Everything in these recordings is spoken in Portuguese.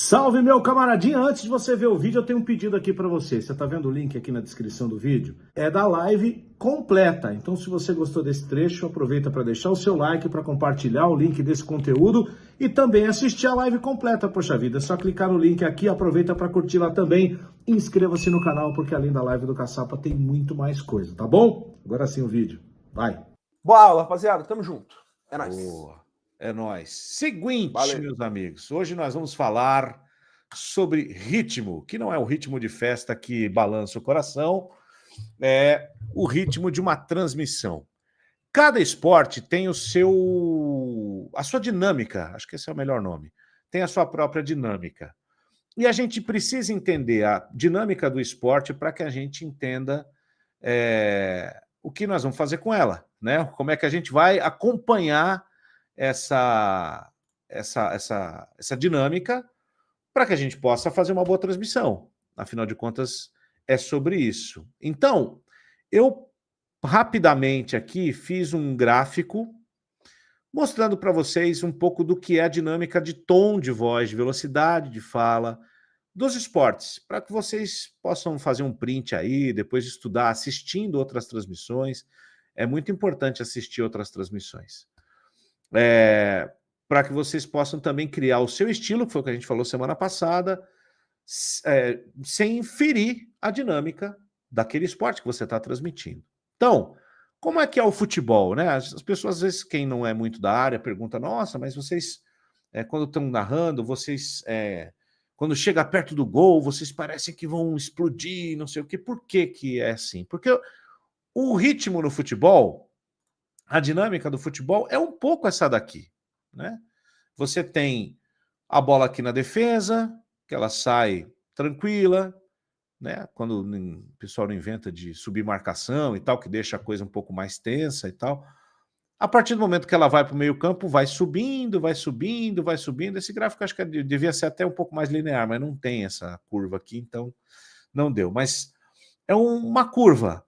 Salve, meu camaradinha! Antes de você ver o vídeo, eu tenho um pedido aqui para você. Você tá vendo o link aqui na descrição do vídeo? É da live completa. Então, se você gostou desse trecho, aproveita para deixar o seu like, para compartilhar o link desse conteúdo e também assistir a live completa. Poxa vida, é só clicar no link aqui, aproveita para curtir lá também. Inscreva-se no canal, porque além da live do Caçapa tem muito mais coisa, tá bom? Agora sim o vídeo. Vai! Boa aula, rapaziada. Tamo junto. É nóis. Boa. É nóis. Seguinte, Valeu. meus amigos, hoje nós vamos falar sobre ritmo, que não é o ritmo de festa que balança o coração, é o ritmo de uma transmissão. Cada esporte tem a sua dinâmica, acho que esse é o melhor nome, tem a sua própria dinâmica. E a gente precisa entender a dinâmica do esporte para que a gente entenda o que nós vamos fazer com ela, né? Como é que a gente vai acompanhar essa dinâmica para que a gente possa fazer uma boa transmissão. Afinal de contas, é sobre isso. Então, eu rapidamente aqui fiz um gráfico mostrando para vocês um pouco do que é a dinâmica de tom de voz, de velocidade de fala dos esportes, para que vocês possam fazer um print aí, depois estudar assistindo outras transmissões. É muito importante assistir outras transmissões. Para que vocês possam também criar o seu estilo, que foi o que a gente falou semana passada, sem ferir a dinâmica daquele esporte que você está transmitindo. Então, como é que é o futebol, né? As pessoas, às vezes, quem não é muito da área, pergunta, nossa, mas vocês, quando estão narrando, vocês, quando chega perto do gol, vocês parecem que vão explodir, não sei o quê. Por que que é assim? Porque o ritmo no futebol, a dinâmica do futebol é um pouco essa daqui, né? Você tem a bola aqui na defesa, que ela sai tranquila, né? Quando o pessoal não inventa de subir marcação e tal, que deixa a coisa um pouco mais tensa e tal. A partir do momento que ela vai para o meio-campo, vai subindo, vai subindo, vai subindo. Esse gráfico acho que devia ser até um pouco mais linear, mas não tem essa curva aqui, então não deu. Mas é uma curva,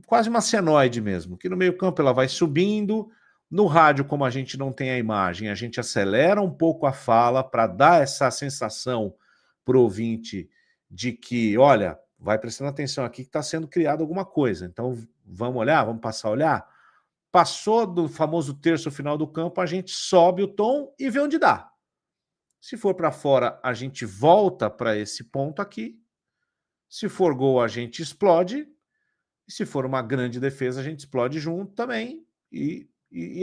quase uma senoide mesmo, que no meio-campo ela vai subindo. No rádio, como a gente não tem a imagem, a gente acelera um pouco a fala para dar essa sensação para o ouvinte de que, olha, vai prestando atenção aqui que está sendo criada alguma coisa. Então, vamos olhar, vamos passar a olhar. Passou do famoso terço final do campo, a gente sobe o tom e vê onde dá. Se for para fora, a gente volta para esse ponto aqui. Se for gol, a gente explode. E se for uma grande defesa, a gente explode junto também. E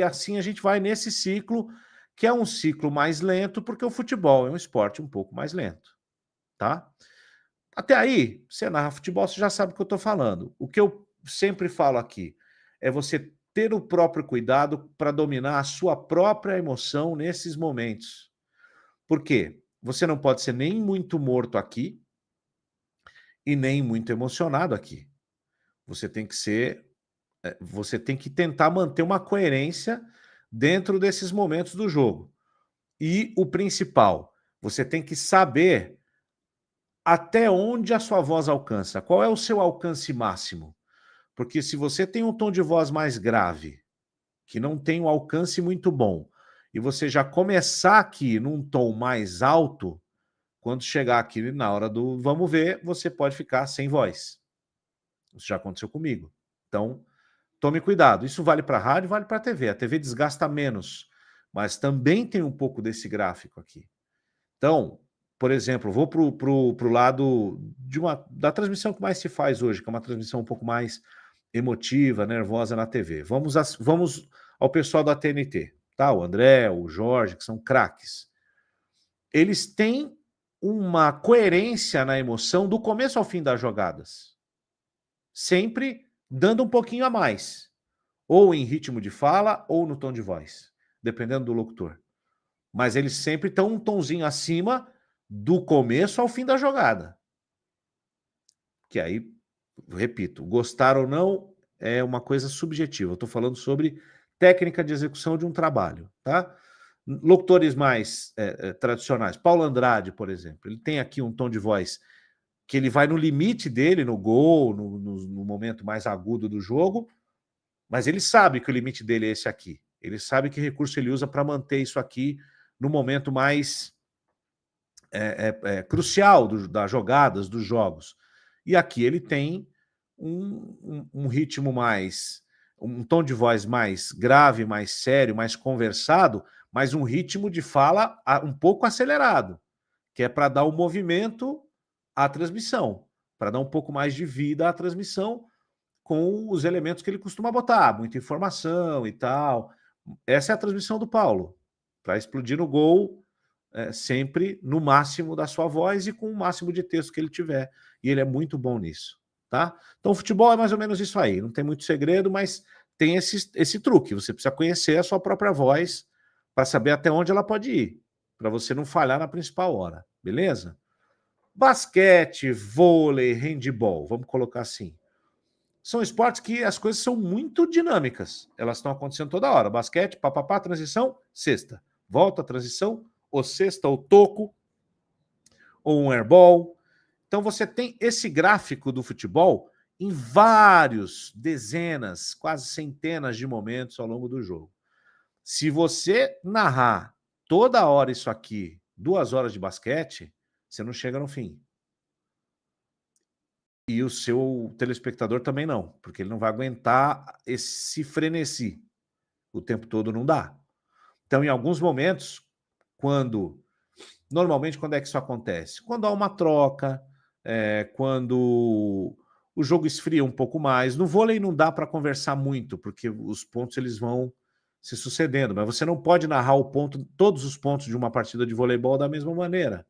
assim a gente vai nesse ciclo, que é um ciclo mais lento, porque o futebol é um esporte um pouco mais lento, tá? Até aí, você narra futebol, você já sabe o que eu estou falando. O que eu sempre falo aqui é você ter o próprio cuidado para dominar a sua própria emoção nesses momentos. Por quê? Você não pode ser nem muito morto aqui e nem muito emocionado aqui. Você tem que ser você tem que tentar manter uma coerência dentro desses momentos do jogo. E o principal, você tem que saber até onde a sua voz alcança. Qual é o seu alcance máximo? Porque se você tem um tom de voz mais grave, que não tem um alcance muito bom, e você já começar aqui num tom mais alto, quando chegar aqui na hora do vamos ver, você pode ficar sem voz. Isso já aconteceu comigo. Então, tome cuidado. Isso vale para a rádio, vale para a TV. A TV desgasta menos, mas também tem um pouco desse gráfico aqui. Então, por exemplo, vou pro lado da transmissão que mais se faz hoje, que é uma transmissão um pouco mais emotiva, nervosa na TV. Vamos ao pessoal da TNT, tá? O André, o Jorge, que são craques. Eles têm uma coerência na emoção do começo ao fim das jogadas. Sempre dando um pouquinho a mais. Ou em ritmo de fala, ou no tom de voz, dependendo do locutor. Mas eles sempre estão um tonzinho acima do começo ao fim da jogada. Que aí, repito, gostar ou não é uma coisa subjetiva. Eu estou falando sobre técnica de execução de um trabalho, tá? Locutores mais tradicionais, Paulo Andrade, por exemplo, ele tem aqui um tom de voz que ele vai no limite dele, no gol, no momento mais agudo do jogo, mas ele sabe que o limite dele é esse aqui. Ele sabe que recurso ele usa para manter isso aqui no momento mais crucial das jogadas, dos jogos. E aqui ele tem um ritmo mais, um tom de voz mais grave, mais sério, mais conversado, mas um ritmo de fala um pouco acelerado, que é para dar um movimento à transmissão, para dar um pouco mais de vida à transmissão com os elementos que ele costuma botar, muita informação e tal. Essa é a transmissão do Paulo, para explodir no gol, sempre no máximo da sua voz e com o máximo de texto que ele tiver. E ele é muito bom nisso, tá? Então o futebol é mais ou menos isso aí, não tem muito segredo, mas tem esse truque, você precisa conhecer a sua própria voz para saber até onde ela pode ir, para você não falhar na principal hora, beleza? Basquete, vôlei, handebol, vamos colocar assim. São esportes que as coisas são muito dinâmicas. Elas estão acontecendo toda hora. Basquete, papapá, transição, cesta. Volta, transição, ou cesta, ou toco, ou um airball. Então você tem esse gráfico do futebol em vários, dezenas, quase centenas de momentos ao longo do jogo. Se você narrar toda hora isso aqui, 2 horas de basquete, você não chega no fim. E o seu telespectador também não, porque ele não vai aguentar esse frenesi. O tempo todo não dá. Então, em alguns momentos, normalmente, quando é que isso acontece? Quando há uma troca, quando o jogo esfria um pouco mais. No vôlei não dá para conversar muito, porque os pontos eles vão se sucedendo, mas você não pode narrar todos os pontos de uma partida de voleibol da mesma maneira.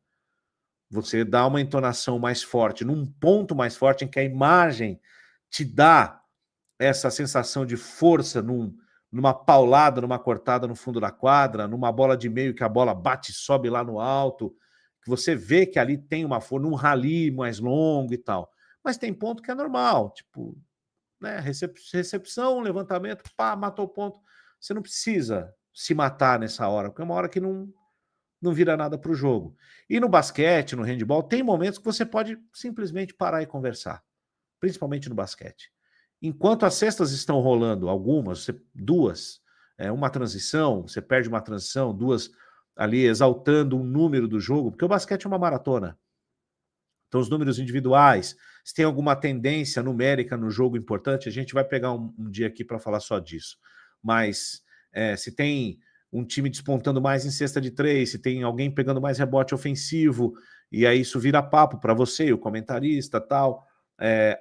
Você dá uma entonação mais forte, num ponto mais forte em que a imagem te dá essa sensação de força numa paulada, numa cortada no fundo da quadra, numa bola de meio que a bola bate e sobe lá no alto, que você vê que ali tem uma força, num rally mais longo e tal. Mas tem ponto que é normal, tipo, né, recepção, levantamento, pá, matou o ponto. Você não precisa se matar nessa hora, porque é uma hora que não vira nada para o jogo. E no basquete, no handebol, tem momentos que você pode simplesmente parar e conversar, principalmente no basquete. Enquanto as cestas estão rolando, algumas, 2, uma transição, você perde uma transição, 2 ali exaltando um número do jogo, porque o basquete é uma maratona. Então, os números individuais, se tem alguma tendência numérica no jogo importante, a gente vai pegar um dia aqui para falar só disso. Mas se tem um time despontando mais em cesta de 3, se tem alguém pegando mais rebote ofensivo, e aí isso vira papo para você, o comentarista, tal.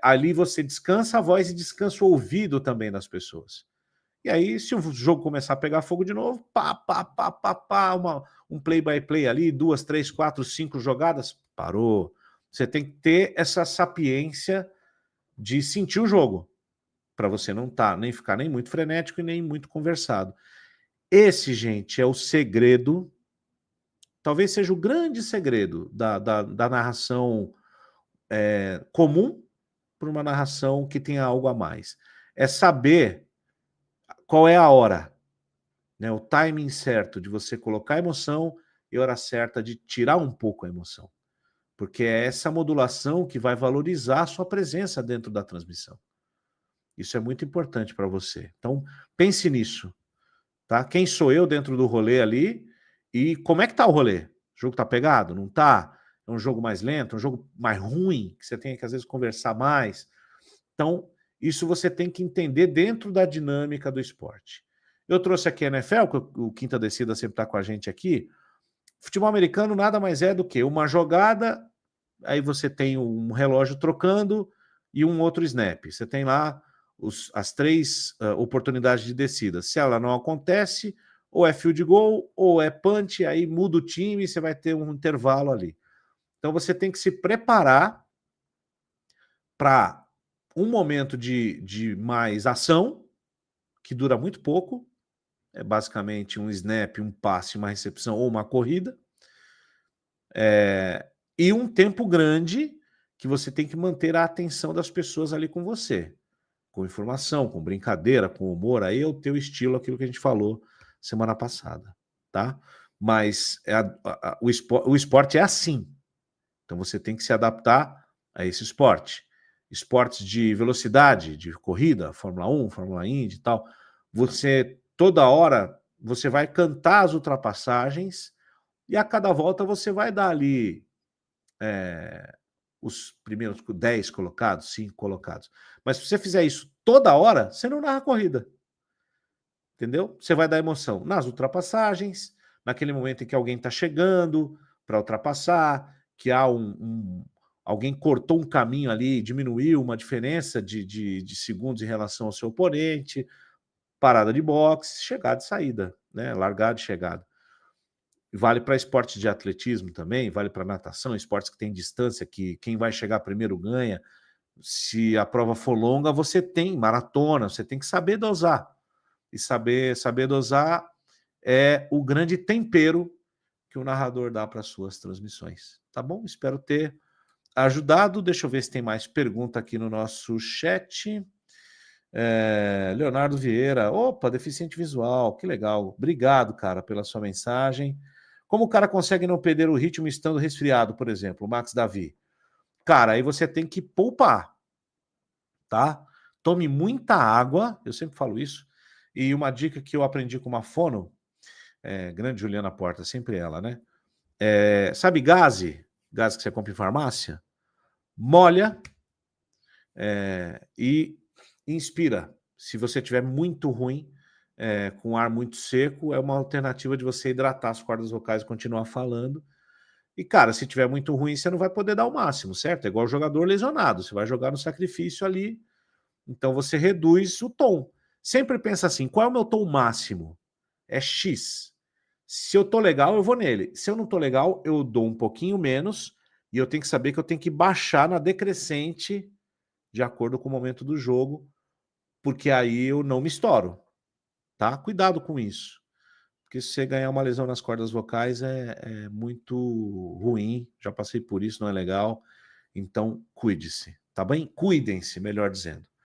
Ali você descansa a voz e descansa o ouvido também das pessoas. E aí, se o jogo começar a pegar fogo de novo, um play-by-play ali, 2, 3, 4, 5 jogadas, parou. Você tem que ter essa sapiência de sentir o jogo, para você não nem ficar nem muito frenético e nem muito conversado. Esse, gente, é o segredo, talvez seja o grande segredo da narração comum para uma narração que tenha algo a mais. É saber qual é a hora, né, o timing certo de você colocar a emoção e a hora certa de tirar um pouco a emoção. Porque é essa modulação que vai valorizar a sua presença dentro da transmissão. Isso é muito importante para você. Então, pense nisso. Tá? Quem sou eu dentro do rolê ali e como é que tá o rolê? O jogo tá pegado? Não tá? É um jogo mais lento? Um jogo mais ruim? Que você tem que, às vezes, conversar mais? Então, isso você tem que entender dentro da dinâmica do esporte. Eu trouxe aqui a NFL, que o Quinta Descida sempre está com a gente aqui. Futebol americano nada mais é do que uma jogada, aí você tem um relógio trocando e um outro snap. Você tem lá as 3 oportunidades de descida. Se ela não acontece, ou é field goal, ou é punch, aí muda o time e você vai ter um intervalo ali. Então você tem que se preparar para um momento de mais ação, que dura muito pouco, é basicamente um snap, um passe, uma recepção ou uma corrida, e um tempo grande que você tem que manter a atenção das pessoas ali com você, com informação, com brincadeira, com humor, aí é o teu estilo, aquilo que a gente falou semana passada, tá? Mas o esporte é assim, então você tem que se adaptar a esse esporte. Esportes de velocidade, de corrida, Fórmula 1, Fórmula Indy e tal, você, toda hora, você vai cantar as ultrapassagens e a cada volta você vai dar ali os primeiros 10 colocados, 5 colocados. Mas se você fizer isso toda hora, você não narra a corrida. Entendeu? Você vai dar emoção nas ultrapassagens, naquele momento em que alguém está chegando para ultrapassar, que há alguém cortou um caminho ali, diminuiu uma diferença de segundos em relação ao seu oponente, parada de boxe, chegada e saída, né? Largada e chegada. Vale para esportes de atletismo também, vale para natação, esportes que tem distância, que quem vai chegar primeiro ganha. Se a prova for longa, você tem maratona, você tem que saber dosar. E saber dosar é o grande tempero que o narrador dá para suas transmissões. Tá bom? Espero ter ajudado. Deixa eu ver se tem mais pergunta aqui no nosso chat. Leonardo Vieira. Opa, deficiente visual. Que legal. Obrigado, cara, pela sua mensagem. Como o cara consegue não perder o ritmo estando resfriado, por exemplo, o Max Davi? Cara, aí você tem que poupar, tá? Tome muita água, eu sempre falo isso. E uma dica que eu aprendi com uma fono, grande Juliana Porta, sempre ela, né? Sabe gase que você compra em farmácia? Molha e inspira. Se você tiver muito ruim, com ar muito seco, é uma alternativa de você hidratar as cordas vocais e continuar falando. E, cara, se tiver muito ruim, você não vai poder dar o máximo, certo? É igual jogador lesionado, você vai jogar no sacrifício ali, então você reduz o tom. Sempre pensa assim, qual é o meu tom máximo? É X. Se eu tô legal, eu vou nele. Se eu não tô legal, eu dou um pouquinho menos e eu tenho que saber que eu tenho que baixar na decrescente de acordo com o momento do jogo, porque aí eu não me estouro, tá? Cuidado com isso. Porque se você ganhar uma lesão nas cordas vocais é muito ruim, já passei por isso, não é legal. Então, cuide-se, tá bem? Cuidem-se, melhor dizendo.